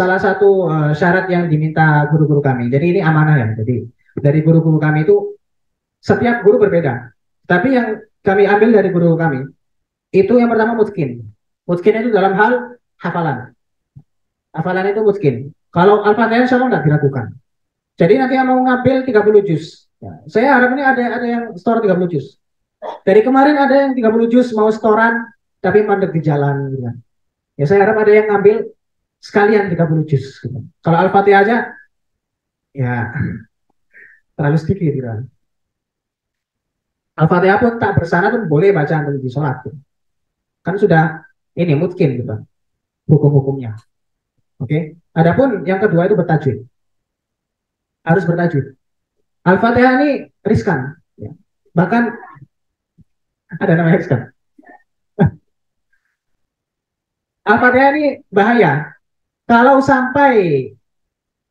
salah satu syarat yang diminta guru-guru kami. Jadi ini amanah ya. Jadi dari guru-guru kami itu setiap guru berbeda. Tapi yang kami ambil dari guru kami itu yang pertama mutkin. Mutkin itu dalam hal hafalan. Hafalan itu mutkin. Kalau Al-Fatihah insya Allah nggak diragukan. Jadi nanti yang mau ngambil 30 juz. Ya, saya harap ini ada yang store 30 juz. Dari kemarin ada yang 30 juz mau setoran tapi mandek di jalan gitu kan. Ya saya harap ada yang ngambil sekalian 30 juz gitu. Kalau Al-Fatihah aja ya terlalu sedikit gitu kan. Al-Fatihah pun tak bersana pun boleh baca di sholat gitu. Kan sudah ini mungkin gitu hukum-hukumnya. Oke. Adapun yang kedua itu bertajwid. Harus bertajwid. Al-Fatihah ini riskan ya. Bahkan ada namanya riskan. Al-Fatihah ini bahaya. Kalau sampai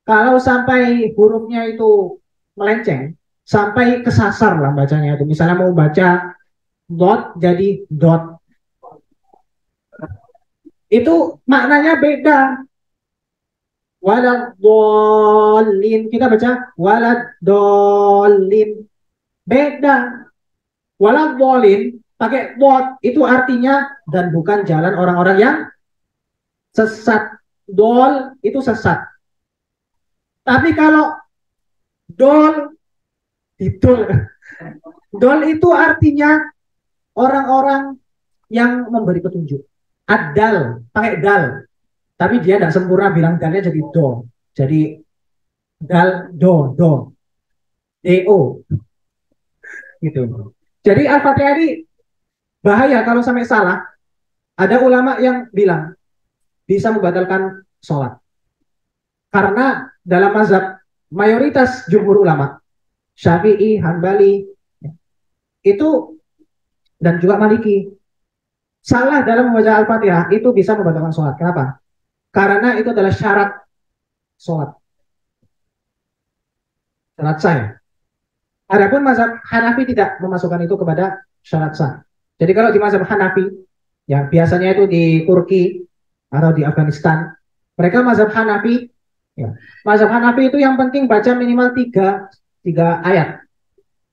kalau sampai hurufnya itu melenceng, sampai kesasar lah bacanya itu. Misalnya mau baca dot jadi dot, itu maknanya beda. Walad dolin, kita baca walad dolin, beda. Walad dolin pakai dot itu artinya dan bukan jalan orang-orang yang sesat. Dol itu sesat. Tapi kalau dol itu dol itu artinya orang-orang yang memberi petunjuk. Adal, pakai dal. Tapi dia tidak sempurna bilang dalnya jadi do. Jadi dal, do, do, gitu. Jadi Al-Fatihah ini bahaya kalau sampai salah. Ada ulama yang bilang bisa membatalkan sholat. Karena dalam mazhab mayoritas jumhur ulama, Syafi'i, Hambali, itu dan juga Maliki, salah dalam membaca Al-Fatihah itu bisa membatalkan sholat. Kenapa? Karena itu adalah syarat sholat. Syarat sah. Adapun mazhab Hanafi tidak memasukkan itu kepada syarat sah. Jadi kalau di mazhab Hanafi, yang biasanya itu di Turki atau di Afghanistan, mereka mazhab Hanafi, ya, mazhab Hanafi itu yang penting baca minimal tiga ayat,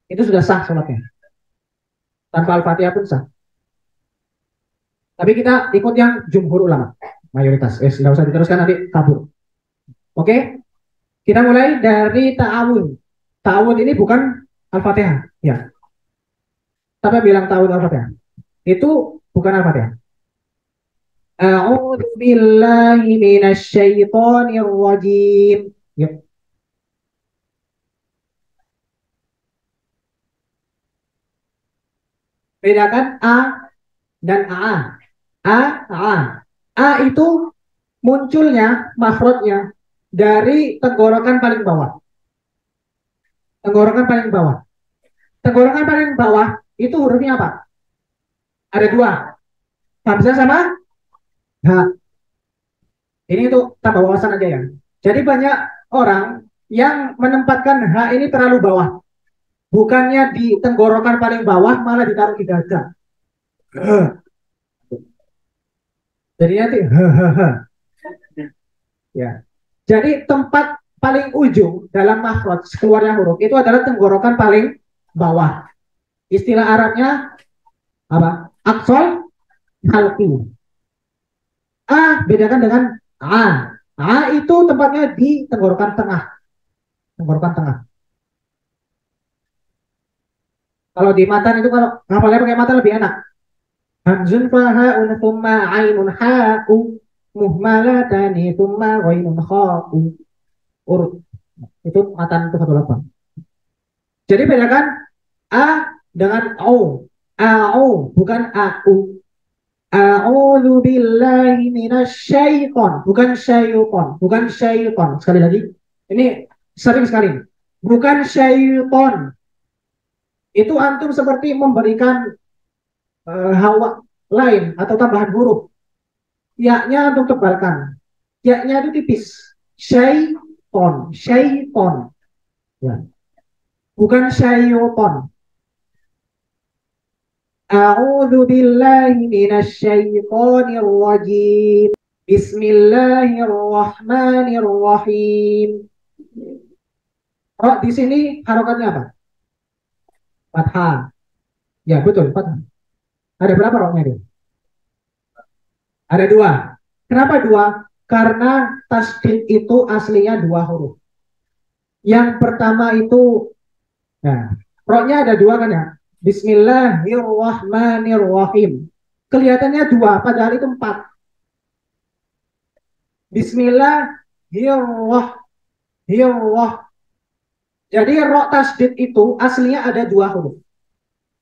itu sudah sah sholatnya, tanpa Al-Fatihah pun sah. Tapi kita ikut yang jumhur ulama, mayoritas. Nggak usah diteruskan nanti kabur. Oke, kita mulai dari ta'awun. Ta'awun ini bukan Al-Fatihah, ya. Tapi bilang ta'awun Al-Fatihah. Itu bukan Al-Fatihah. A'udzu billahi minasyaitonir rajim. Yuk. Bedakan A dan A. A, A. A itu munculnya makhrajnya dari tenggorokan paling bawah. Tenggorokan paling bawah. Tenggorokan paling bawah itu hurufnya apa? Ada dua. Hamzah sama H. Ini untuk tambah wawasan aja ya. Jadi banyak orang yang menempatkan H ini terlalu bawah. Bukannya di tenggorokan paling bawah, malah ditaruh di dada. Jadi nanti ya. Jadi tempat paling ujung dalam makhraj keluarnya huruf itu adalah tenggorokan paling bawah. Istilah Arabnya apa? Aqsal halqi. A bedakan dengan A. A itu tempatnya di tenggorokan tengah. Tenggorokan tengah. Kalau di matan itu kalau ngapalnya pakai mata lebih enak. Hamzun fahaun thumma ainun ha'u muhmalatani thumma ghainun kha'u. Urut. Itu matan itu 1 Jadi bedakan A dengan O. A-O bukan A-U. A'udzu billahi minasyaiton, bukan syaiton, bukan syaiton. Sekali lagi, ini sering sekali. Bukan syaiton. Itu antum seperti memberikan hawa lain atau tambahan huruf. Ya-nya antum tebalkan. Ya-nya itu tipis. Syaiton, syaiton. Ya. Bukan syaiton. A'udzu billahi minasyaitonir rajim. Bismillahirrahmanirrahim. Oh, di sini harokatnya apa? Fathah. Ya, betul, fathah. Ada berapa roknya dia? Ada dua. Kenapa dua? Karena tasdid itu aslinya dua huruf. Yang pertama itu, nah, roknya ada dua kan ya? Bismillahirrahmanirrahim. Kelihatannya dua, padahal itu empat. Bismillahirrahmanirrahim. Jadi rok tasdid itu aslinya ada dua huruf.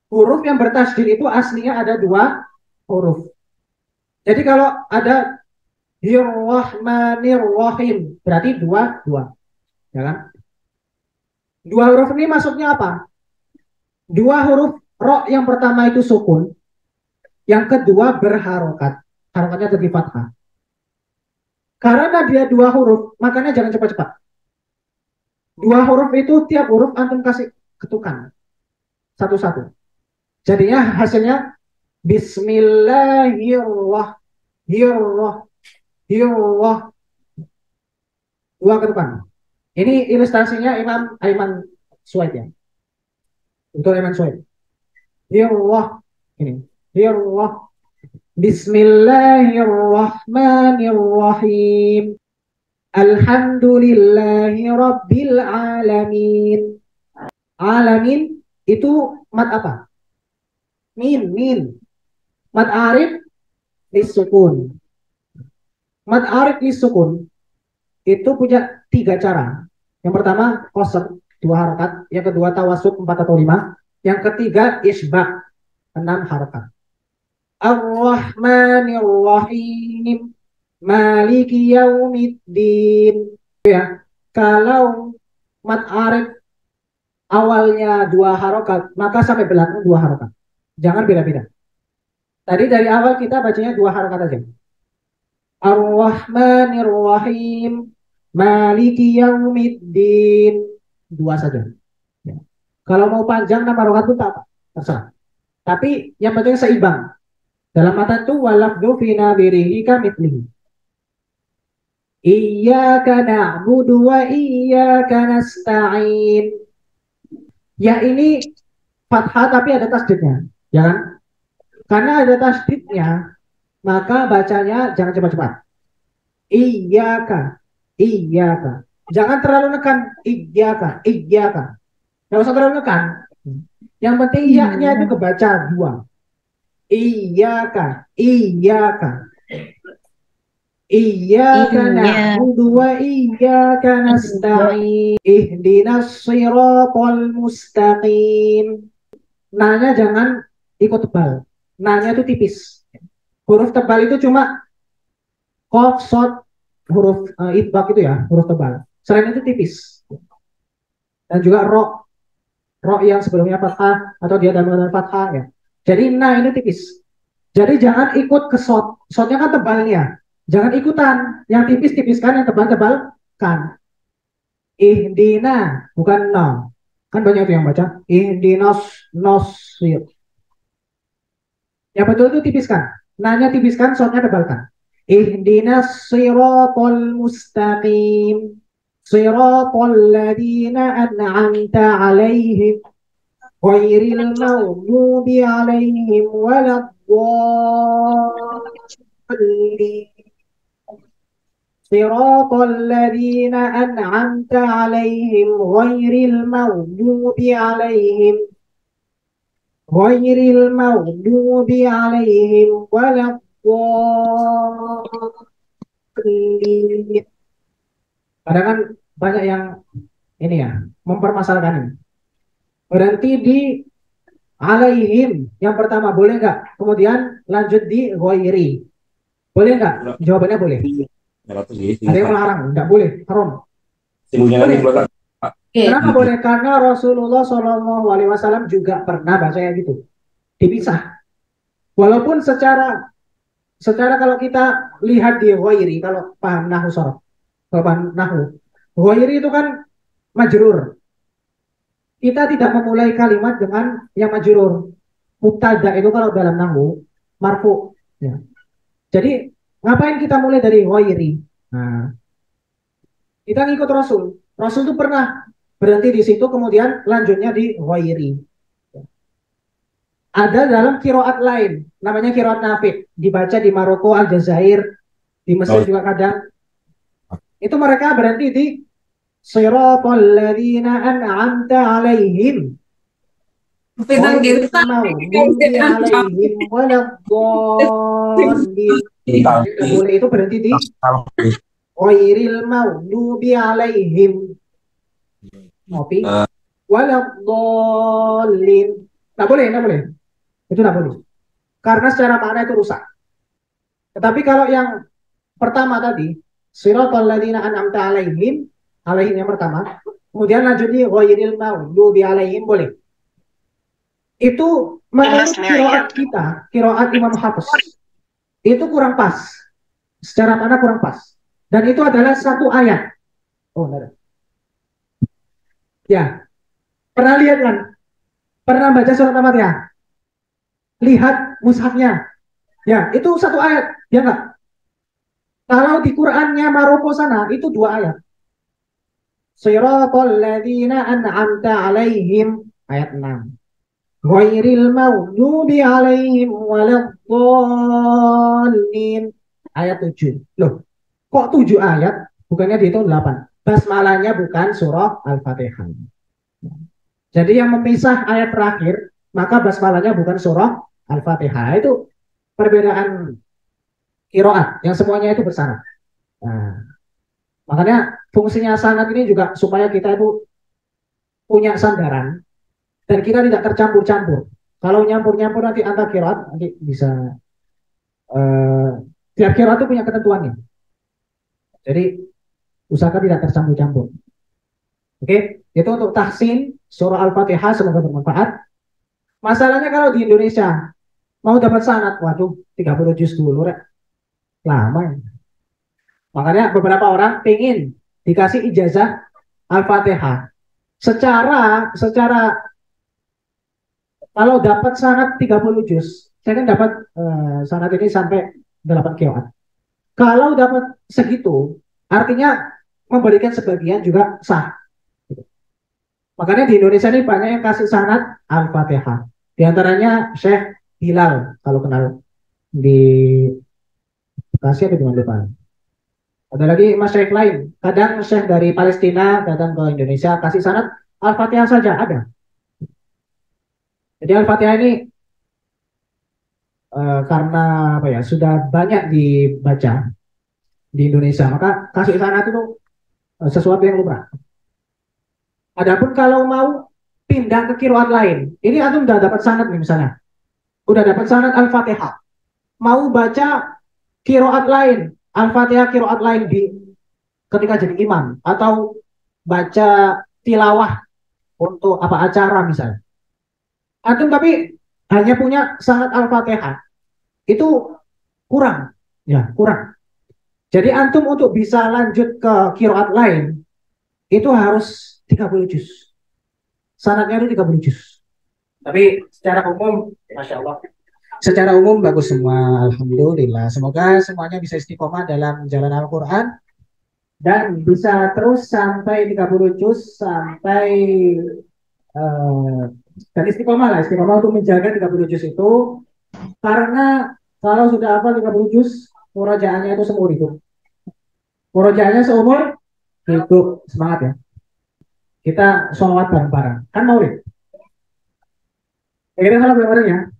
Huruf yang bertasdid itu aslinya ada dua huruf. Jadi kalau ada Rahmanirrahim berarti dua dua, ya kan? Dua huruf ini maksudnya apa? Dua huruf ro yang pertama itu sukun, yang kedua berharokat, harokatnya jadi fathah. Karena dia dua huruf, makanya jangan cepat-cepat. Dua huruf itu tiap huruf antum kasih ketukan satu-satu. Jadinya hasilnya Bismillahirrahmanirrahim. Dua ketukan. Ini ilustrasinya Imam Aiman Suwaid ya. Untuk Aiman Suwaid. Hirwah. Ini. Hirwah. Bismillahirrahmanirrahim. Alhamdulillahi Rabbil Alamin. Alamin itu mat apa? Min, min. Mat arif disukun. Mat arif disukun itu punya tiga cara. Yang pertama qasr, dua harakat. Yang kedua tawasud, empat atau lima. Yang ketiga isbah, enam harakat. Ar-Rahmanir-Rahim, Maliki Yaumiddin. Ya, kalau mat arif awalnya dua harokat, maka sampai belakang dua harokat. Jangan beda-beda. Tadi dari awal kita bacanya dua harokat aja. Ar-Rahmanir-Rahim, Maliki Yaumiddin. Dua saja. Ya. Kalau mau panjang nama harokat pun tak apa. Terserah. Tapi yang penting seimbang. Dalam matan itu walafdu fi nadhirihi kamithlihi. Iyyaka na'budu wa iyyaka nasta'in. Ya ini fathah tapi ada tasdidnya, ya kan? Karena ada tasdidnya, maka bacanya jangan cepat-cepat. Iyyaka, iyyaka. Jangan terlalu nekan iyyaka, iyyaka. Enggak usah terlalu nekan. Yang penting ya-nya itu kebaca dua. Iyyaka, iyyaka. Iyyaka na'budu wa iyyaka nasta'in. Ihdinas siratal mustaqim. Nanya jangan ikut tebal. Nanya itu tipis. Huruf tebal itu cuma qaf, shad, huruf idbak itu ya, huruf tebal. Selain itu tipis. Dan juga ro, ro yang sebelumnya fathah atau dia dalam fathah ya. Jadi nah ini tipis. Jadi jangan ikut ke shot. Shotnya kan tebalnya. Jangan ikutan. Yang tipis-tipiskan, yang tebal-tebalkan. Ihdina, bukan no. Kan banyak tuh yang baca. Ihdinas nasir. Yang betul itu tipiskan. Nanya tipiskan, shotnya tebalkan. Ihdinas siratal mustaqim. Siratal ladina an'amta alaihim. Ghairil maghdubi alaihim waladdallin. Siratal ladzina an'amta 'alaihim ghairil maghdubi 'alaihim waladdallin. Kadang kan banyak yang ini ya mempermasalahkan ini. Berhenti di alaihim yang pertama boleh nggak? Kemudian lanjut di ghairi. Boleh nggak? Jawabannya boleh. Ada yang melarang, nggak boleh, haram. Boleh. Kenapa boleh? Karena Rasulullah SAW juga pernah baca ya gitu, dipisah. Walaupun secara kalau kita lihat di ghairi, kalau paham nahu sorof, kalau paham nahu, ghairi itu kan majrur. Kita tidak memulai kalimat dengan yang majrur. Mubtada itu kalau dalam nahu marfu. Ya. Jadi Ngapain kita mulai dari ghairi? Nah, kita ngikut Rasul. Rasul itu pernah berhenti di situ, kemudian lanjutnya di ghairi. Ada dalam kiroat lain, namanya kiroat Nafi, dibaca di Maroko, Aljazair, di Mesir juga kadang. Itu mereka berhenti di Siratal ladzina an'amta 'alaihim ghairil maghdubi 'alaihim waladdallin. Tidak boleh, itu berhenti di ghairil maghdubi 'alaihim ngopi waladdallin. Tidak boleh, tidak boleh. Itu tidak boleh. Karena secara makna itu rusak. Tetapi kalau yang pertama tadi, siratal ladzina an'amta 'alaihim, alaihim yang pertama, kemudian lanjut di ghairil maghdubi 'alaihim boleh. Itu menurut qiraat kita, qiraat Imam Hafiz, itu kurang pas. Secara makna kurang pas. Dan itu adalah satu ayat. Oh, enggak ada. Ya. Pernah lihat kan? Pernah baca surat Al-Fatihah? Lihat mushafnya. Ya, itu satu ayat. Ya enggak? Kalau di Qur'annya Maroko sana, itu dua ayat. Siratal ladzina an'amta 'alaihim ayat 6. Ghairil maghdubi 'alaihim waladdallin ayat 7. Loh, kok 7 ayat? Bukannya dihitung 8. Basmalahnya bukan surah Al-Fatihah. Jadi yang memisah ayat terakhir, maka basmalahnya bukan surah Al-Fatihah. Itu perbedaan qiraat yang semuanya itu bersama. Nah, makanya fungsinya sanad ini juga supaya kita itu punya sandaran dan kita tidak tercampur-campur. Kalau nyampur-nyampur nanti antar qiraat nanti bisa tiap qiraat itu punya ketentuannya. Jadi usahakan tidak tercampur-campur. Oke, itu untuk tahsin surah Al-Fatihah, semoga bermanfaat. Masalahnya kalau di Indonesia mau dapat sanad, waduh 30 juz dulu, rek. Lama ya. Makanya beberapa orang pengen dikasih ijazah Al-Fatihah. Secara kalau dapat sanad 30 juz, saya kan dapat sanad ini sampai 8 qiraat. Kalau dapat segitu, artinya memberikan sebagian juga sah. Makanya di Indonesia ini banyak yang kasih sanad Al-Fatihah. Di antaranya Syekh Hilal, kalau kenal, di Bekasi atau di mana lupa. Ada lagi Mas Syekh lain. Kadang Syekh dari Palestina datang ke Indonesia kasih sanad Al-Fatihah saja ada. Jadi Al-Fatihah ini karena apa ya, sudah banyak dibaca di Indonesia, maka kasih sanad itu sesuatu yang lumrah. Adapun kalau mau pindah ke qiraat lain, ini antum udah dapat sanad nih misalnya, udah dapat sanad Al-Fatihah, mau baca qiraat lain, Al-Fatihah qiraat lain di ketika jadi imam atau baca tilawah untuk apa acara misalnya. Antum tapi hanya punya sanad Al-Fatihah, itu kurang, ya kurang. Jadi antum untuk bisa lanjut ke qiraat lain itu harus 30 juz. Sanadnya itu 30 juz. Tapi secara umum, Masya Allah, secara umum bagus semua, Alhamdulillah. Semoga semuanya bisa istiqomah dalam jalan Al-Quran dan bisa terus sampai 30 juz sampai dan istiqomah untuk menjaga 30 juz itu, karena kalau sudah hafal 30 juz, murojaahnya itu seumur hidup. Murojaahnya seumur hidup, semangat ya. Kita sholawat bareng-bareng, kan maulid. Kita salah bareng ya.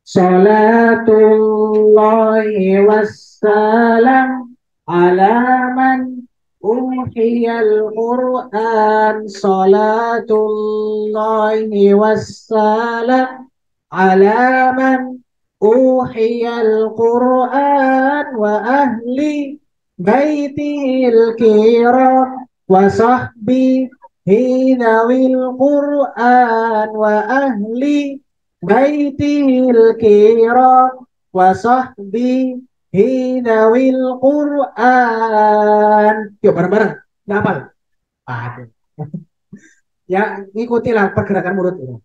Salatullahi wassalam ala man uhiyal Qur'an. Salatullahi wassalam ala man uhiyal Qur'an wa ahli baitihil kiram wa sahbi hidawil Qur'an wa ahli baitil kiram wa sahbihi dzawil Qur'an. Yuk bareng-bareng. Nggak hafal? Aduh. Ya, ngikutilah pergerakan mulut ini.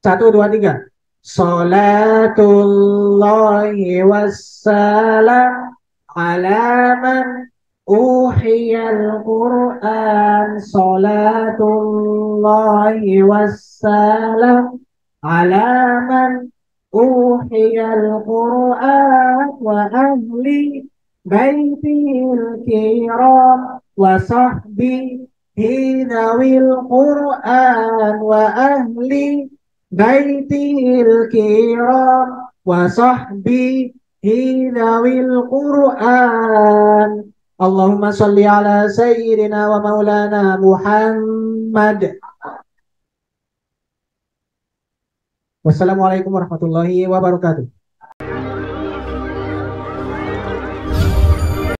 1, 2, 3. Salatullahi wassalam ala man uhiyal Qur'an. Salatullahi wassalam ala man uhiyal Qur'an wa ahli baitil kiram wa sahbihi dhawil Qur'an wa ahli baitil kiram wa sahbihi dhawil Qur'an. Allahumma salli ala sayyidina wa maulana Muhammad. Wassalamualaikum warahmatullahi wabarakatuh.